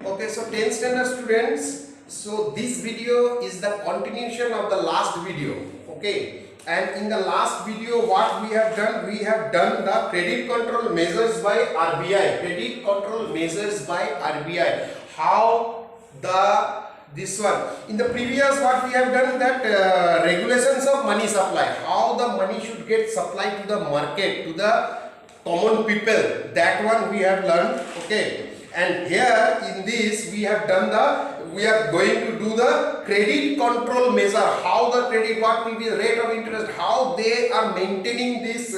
Okay, so 10th standard students, so this video is the continuation of the last video. Okay, and in the last video what we have done the credit control measures by RBI. Credit control measures by RBI. How this one in the previous what we have done that regulations of money supply, how the money should get supplied to the market, to the common people, that one we have learned. Okay, and here in this we have done we are going to do the credit control measure, how the credit, what will be the rate of interest, how they are maintaining this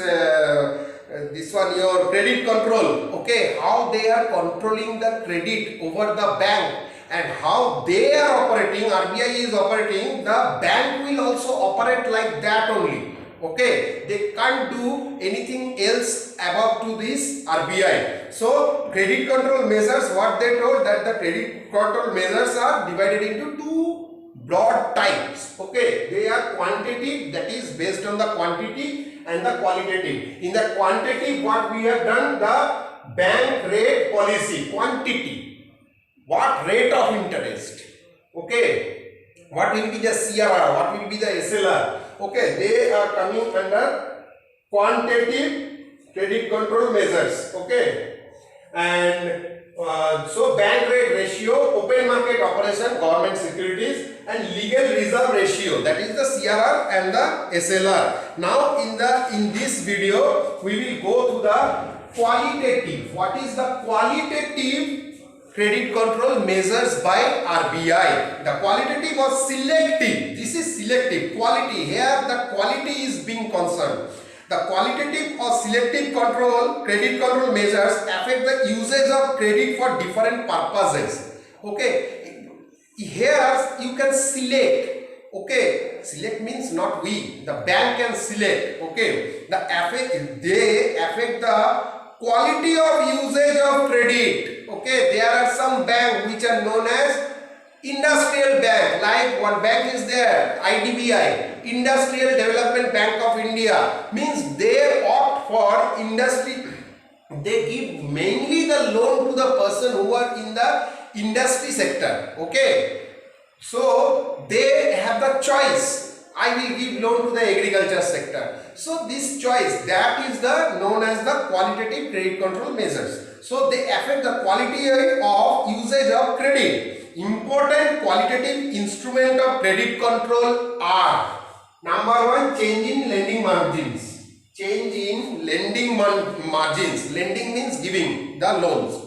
this one, your credit control. Okay, how they are controlling the credit over the bank, and how they are operating, RBI is operating, the bank will also operate like that only. Okay, they can't do anything else above to this RBI. So credit control measures, what they told, that the credit control measures are divided into two broad types. Okay, they are quantitative, that is based on the quantity, and the qualitative. In the quantitative, what we have done, the bank rate policy, quantity, what rate of interest, okay, what will be the CRR, what will be the SLR. Okay, they are coming under quantitative credit control measures. Okay, and so bank rate ratio, open market operation, government securities, and legal reserve ratio, that is the CRR and the SLR. Now in this video we will go to the qualitative. What is the qualitative credit control measures by RBI? The qualitative was selective. This is selective. Quality, here the quality is being concerned. The qualitative or selective credit control measures affect the usage of credit for different purposes. Okay, here you can select. Okay, select means not we, the bank can select. Okay, they affect the quality of usage of credit. Okay, there are some banks which are known as industrial bank, like one bank is there, IDBI, Industrial Development Bank of India, means they opt for industry. They give mainly the loan to the person who are in the industry sector. Okay, so they have the choice, I will give loan to the agriculture sector. So this choice, that is the known as the qualitative credit control measures. So they affect the quality of usage of credit. Important qualitative instrument of credit control are: number one, change in lending margins. Change in lending margins. Lending means giving the loans.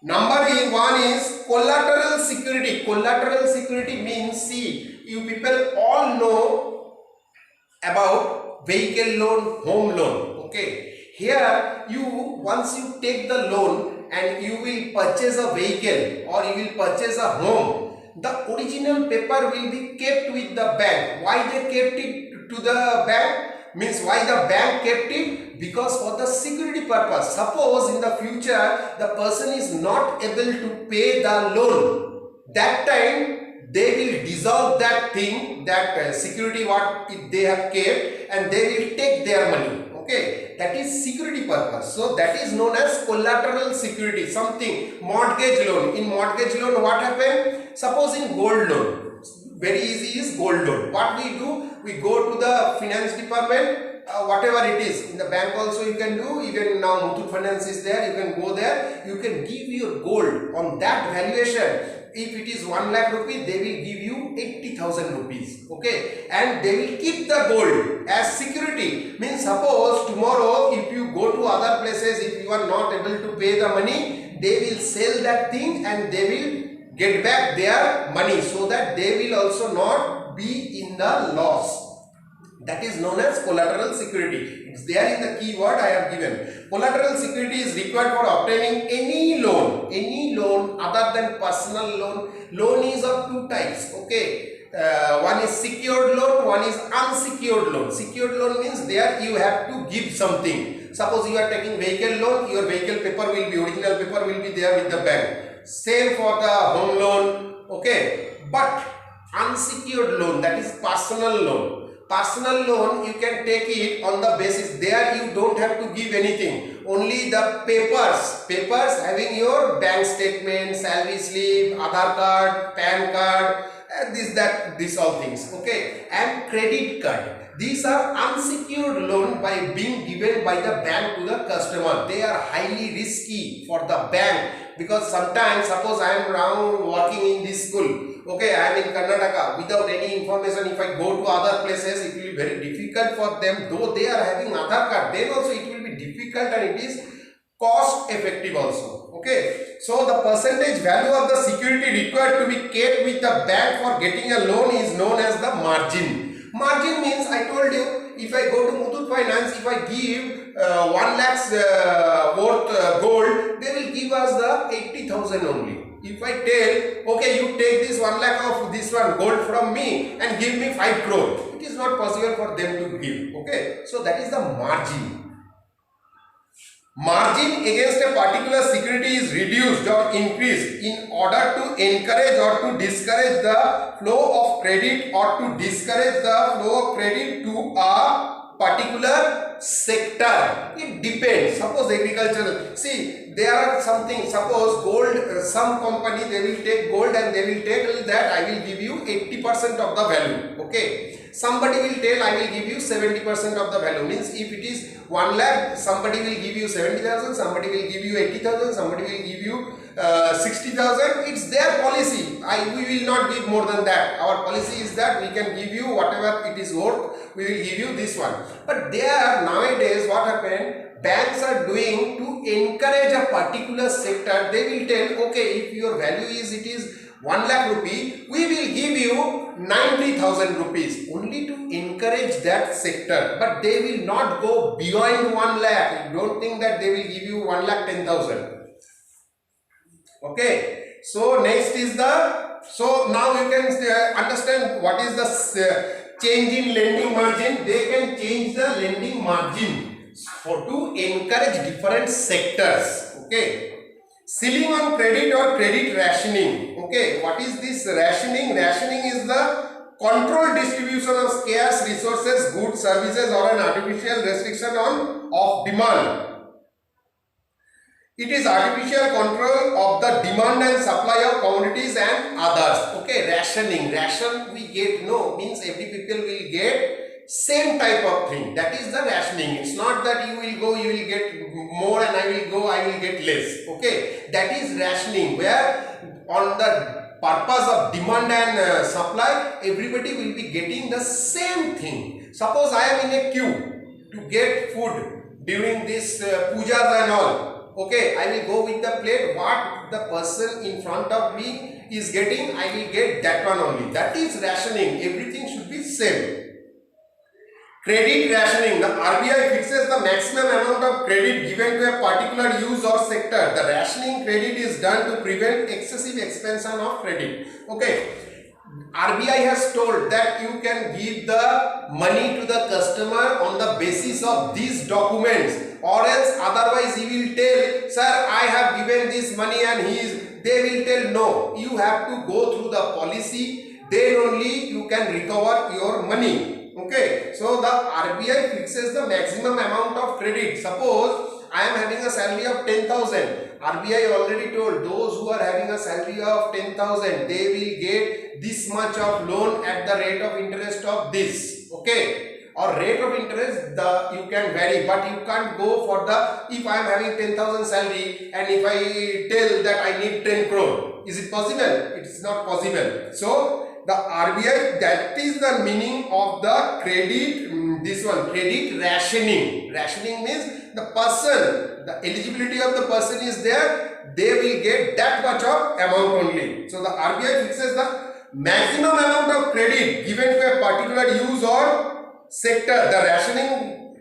Number one is collateral security. Collateral security means, see, you people all know about vehicle loan, home loan. Okay, here once you take the loan and you will purchase a vehicle or you will purchase a home, the original paper will be kept with the bank. Why they kept it to the bank? Means why the bank kept it? Because for the security purpose. Suppose in the future the person is not able to pay the loan, that time they will dissolve that thing, that security what they have kept, and they will take their money. Okay, that is security purpose. So that is known as collateral security. Something, mortgage loan. In mortgage loan what happened? Suppose in gold loan, very easy is gold loan. What we do? We go to the finance department, whatever it is. In the bank also you can do. Even now Muthoot Finance is there. You can go there. You can give your gold on that valuation. If it is 1 lakh rupees, they will give you 80,000 rupees. Okay, and they will keep the gold as security. Means suppose tomorrow if you go to other places, if you are not able to pay the money, they will sell that thing and they will get back their money, so that they will also not be in the loss. That is known as collateral security. It's there in the keyword I have given. Collateral security is required for obtaining any loan other than personal loan. Loan is of two types. Okay, one is secured loan, one is unsecured loan. Secured loan means there you have to give something. Suppose you are taking vehicle loan, your vehicle paper will be, original paper will be there with the bank. Same for the home loan. Okay, but unsecured loan, that is personal loan. Personal loan you can take it on the basis, there you don't have to give anything. only the papers having your bank statement, salary slip, Aadhaar card, PAN card, this all things. Okay, and credit card. These are unsecured loan by being given by the bank to the customer. They are highly risky for the bank, because sometimes, suppose I am now working in this school, okay, I am in Karnataka, without any information, if I go to other places, it will be very difficult for them. Though they are having Aadhaar card, then also it will be difficult, and it is cost effective also. Okay, so the percentage value of the security required to be kept with the bank for getting a loan is known as the margin. Margin means, I told you, if I go to Muthoot Finance, if I give 1 lakh's worth gold, they will give us the 80,000 only. If I tell, okay, you take this 1 lakh of this one gold from me and give me 5 crore, it is not possible for them to give. Okay, so that is the margin. Margin against a particular security is reduced or increased in order to encourage or to discourage the flow of credit, or to discourage the flow of credit to a particular sector. It depends. Suppose agricultural, see, there are something, suppose gold, some company they will take gold and they will tell that I will give you 80% of the value. Okay, somebody will tell I will give you 70% of the value. Means if it is 1 lakh, somebody will give you 70,000, somebody will give you 80,000, somebody will give you 60,000. It's their policy. We will not give more than that. Our policy is that we can give you whatever it is worth, we will give you this one. But there nowadays what happened, banks are doing to encourage a particular sector. They will tell, okay, if your value is, it is 1 lakh rupee, we will give you 90,000 rupees, only to encourage that sector. But they will not go beyond 1 lakh. Don't think that they will give you 1 lakh 10,000. Okay, so next is the, so now you can understand what is the change in lending margin. They can change the lending margin for to encourage different sectors. Okay, ceiling on credit or credit rationing. Okay, what is this rationing? Rationing is the controlled distribution of scarce resources, goods, services, or an artificial restriction of demand. It is artificial control of the demand and supply of commodities and others. Okay, rationing. Ration we get, no, means every people will get same type of thing. That is the rationing. It's not that you will go, you will get more, and I will go, I will get less. Okay, that is rationing, where on the purpose of demand and supply, everybody will be getting the same thing. Suppose I am in a queue to get food during this pujas and all. Okay, I will go with the plate. What the person in front of me is getting, I will get that one only. That is rationing. Everything should be same. Credit rationing. The RBI fixes the maximum amount of credit given to a particular use or sector. The rationing credit is done to prevent excessive expansion of credit. Okay, RBI has told that you can give the money to the customer on the basis of these documents, or else otherwise he will tell, sir, I have given this money, and they will tell, no, you have to go through the policy, then only you can recover your money. Okay, so the RBI fixes the maximum amount of credit. Suppose I am having a salary of 10,000. RBI already told those who are having a salary of 10,000, they will get this much of loan at the rate of interest of this. Okay, or rate of interest you can vary, but you can't go for the, if I am having 10,000 salary and if I tell that I need 10 crore, is it possible? It is not possible. So the RBI, that is the meaning of the credit, this one, credit rationing. Rationing means the person, the eligibility of the person is there, they will get that much of amount only. So the RBI fixes the maximum amount of credit given to a particular use or sector. The rationing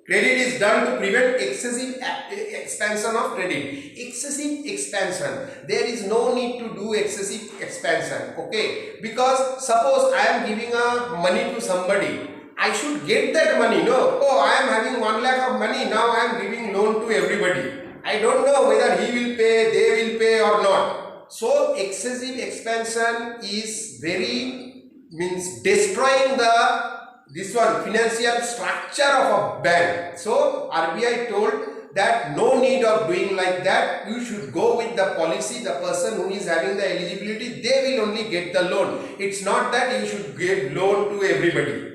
credit is done to prevent excessive expansion of credit. Excessive expansion, there is no need to do excessive expansion. Okay, because suppose I am giving money to somebody, I should get that money. No, oh, I am having 1 lakh of money, now I am giving loan to everybody. I don't know whether he will pay, they will pay or not. So excessive expansion is very, means destroying the this one financial structure of a bank. So RBI told that no need of doing like that. You should go with the policy. The person who is having the eligibility, they will only get the loan. It's not that you should give loan to everybody.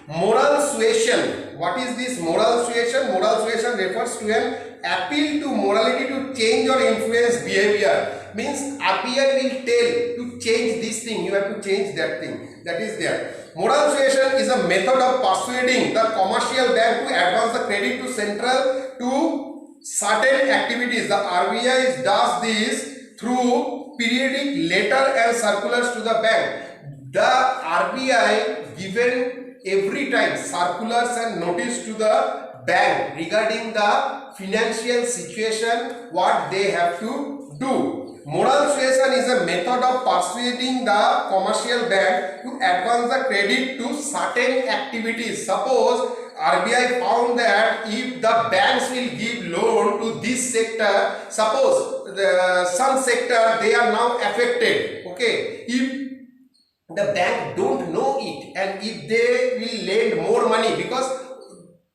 Moral suasion. What is this moral suasion? Moral suasion refers to an appeal to morality to change or influence behavior. Means RBI will tell to change this thing, you have to change that thing. That is there. Moral suasion is a method of persuading the commercial bank to advance the credit to central to certain activities. The RBI does this through periodic letter and circulars to the bank. The RBI given every time circulars and notice to the bank regarding the financial situation, what they have to do. Moral suasion is a method of persuading the commercial bank to advance the credit to certain activities. Suppose RBI found that if the banks will give loan to this sector, suppose some sector they are now affected, okay, if the bank don't know it and if they will lend more money, because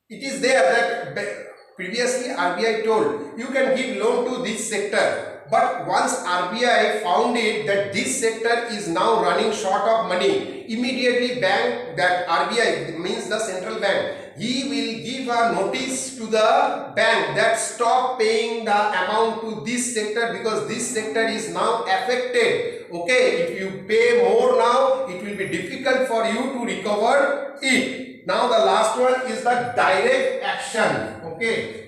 it is there that previously RBI told you can give loan to this sector. But once RBI found it that this sector is now running short of money, immediately bank, that RBI means the central bank, he will give a notice to the bank that stop paying the amount to this sector because this sector is now affected. Okay, if you pay more now, it will be difficult for you to recover it. Now the last one is the direct action. Okay.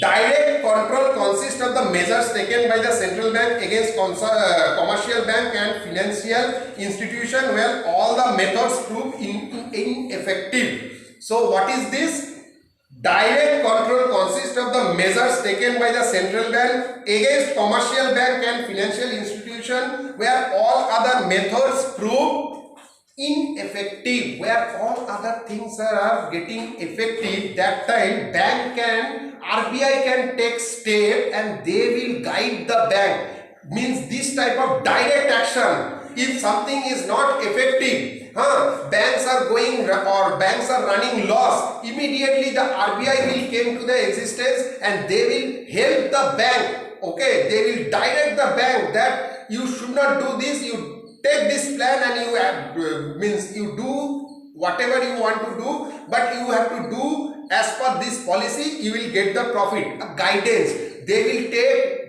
Direct control consists of the measures taken by the central bank against commercial bank and financial institution where all the methods prove ineffective. So what is this? Direct control consists of the measures taken by the central bank against commercial bank and financial institution where all other methods prove ineffective. Where all other things are getting effective, that time RBI can take step and they will guide the bank. Means this type of direct action. If something is not effective, banks are going or banks are running loss, immediately the RBI will came to the existence and they will help the bank. Okay, they will direct the bank that you should not do this, you take this plan and you have, means you do whatever you want to do, but you have to do as per this policy, you will get the profit. Guidance. They will take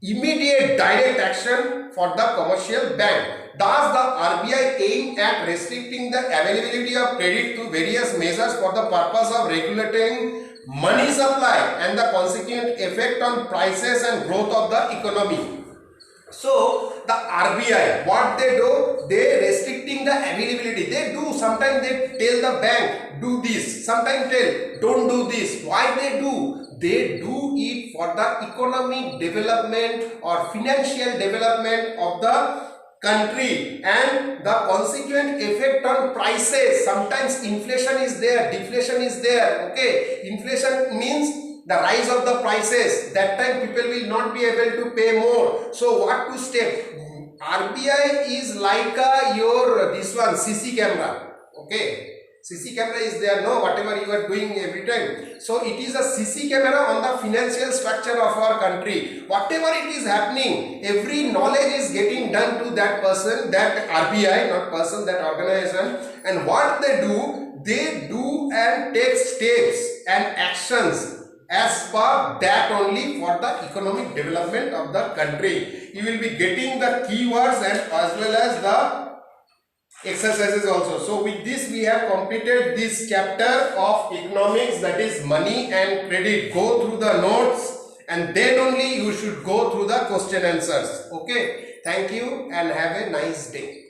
immediate direct action for the commercial bank. Thus, the RBI aim at restricting the availability of credit through various measures for the purpose of regulating money supply and the consequent effect on prices and growth of the economy. So the RBI, what they do, they restricting the availability. They do, sometimes they tell the bank do this, sometimes tell don't do this. Why they do? They do it for the economic development or financial development of the country and the consequent effect on prices. Sometimes inflation is there, deflation is there. Okay, inflation means the rise of the prices. That time people will not be able to pay more. So what to step? RBI is like your this one CC camera. Okay, CC camera is there, no, whatever you are doing every time. So it is a CC camera on the financial structure of our country. Whatever it is happening, every knowledge is getting done to that person, that RBI, not person, that organization. And what they do and take steps and actions as per that only for the economic development of the country. You will be getting the keywords and as well as the exercises also. So with this we have completed this chapter of economics, that is money and credit. Go through the notes and then only you should go through the question answers. Okay, thank you and have a nice day.